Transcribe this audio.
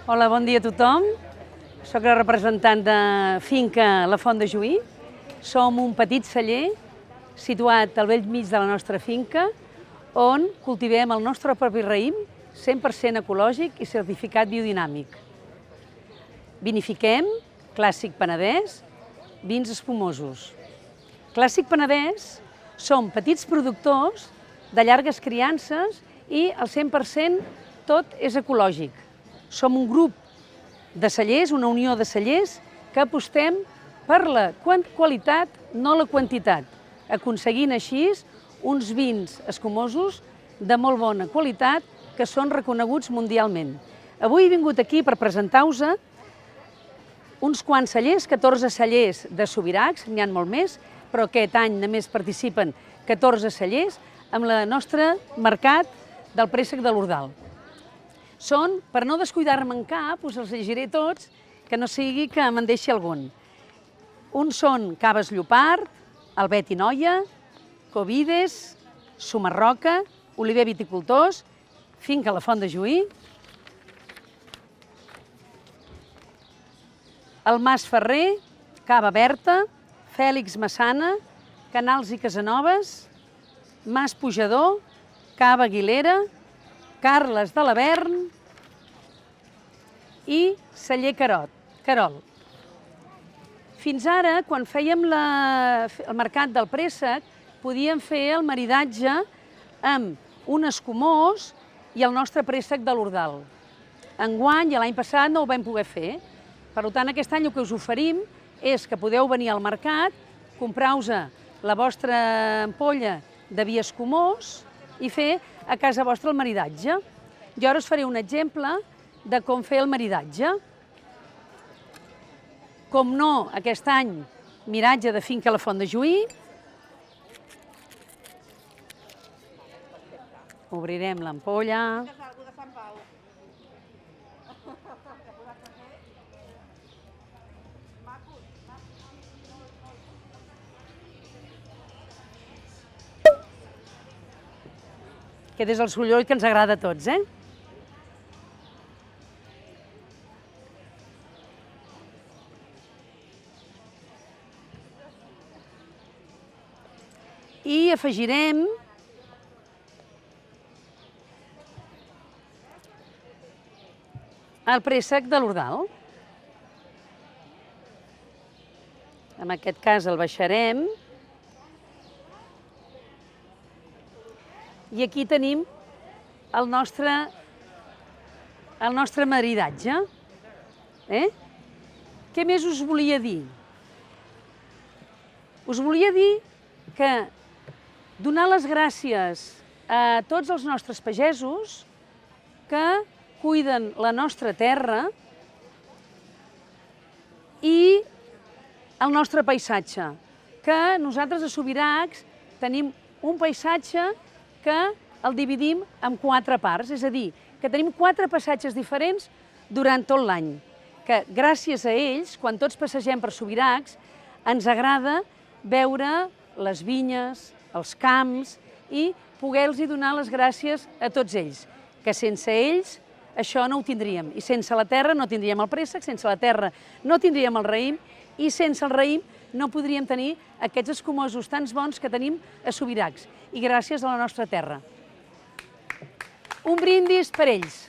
Hola, bon dia a tothom. Soc la representant de Finca La Font de Juí. Som un petit celler situat al bell mig de la nostra finca on cultivem el nostre propi raïm 100% ecològic i certificat biodinàmic. Vinifiquem Clàssic Penedès, vins espumosos. Clàssic Penedès som petits productors de llargues criances i el 100% tot és ecològic. Som un grup de cellers, una unió de cellers, que apostem per la qualitat, no la quantitat, aconseguint així uns vins escumosos de molt bona qualitat que són reconeguts mundialment. Avui he vingut aquí per presentar-vos uns quants cellers, 14 cellers de Subirachs, n'hi ha molt més, però aquest any només participen 14 cellers amb el nostre mercat del préssec de l'Ordal. Són, per no descuidar-me en cap, us els llegiré tots, que no sigui que me'n deixi algun. Uns són Caves Llopart, Albet i Noia, Covides, Sumarroca, Oliver Viticultors, Finca La Font de Juí, el Mas Ferrer, Cava Berta, Fèlix Massana, Canals i Casanovas, Mas Pujador, Cava Aguilera, Carles de l'Avern i Celler Carol. Fins ara, quan fèiem el mercat del préssec, podíem fer el maridatge amb un escumós i el nostre préssec de l'Ordal. Enguany i l'any passat no ho vam poder fer. Per tant, aquest any el que us oferim és que podeu venir al mercat, comprar-vos la vostra ampolla de vi escumós i fer a casa vostra el maridatge. Jo ara us faré un exemple de com fer el maridatge. Com no, aquest any, miratge de Finca La Font de Juí. Obrirem l'ampolla. Aquest és el soroll que ens agrada a tots, I afegirem el préssec de l'Ordal. En aquest cas el baixarem. I aquí tenim el nostre maridatge. Què més us volia dir? Us volia dir que donar les gràcies a tots els nostres pagesos que cuiden la nostra terra i el nostre paisatge, que nosaltres a Subirachs tenim un paisatge que el dividim en 4 parts, és a dir, que tenim 4 passatges diferents durant tot l'any, que gràcies a ells, quan tots passegem per Subirachs, ens agrada veure les vinyes, els camps i poder-los donar les gràcies a tots ells, que sense ells això no ho tindríem, i sense la terra no tindríem el préssec, sense la terra no tindríem el raïm, i sense el raïm no podríem tenir aquests escumosos tan bons que tenim a Subirachs, i gràcies a la nostra terra. Un brindis per ells.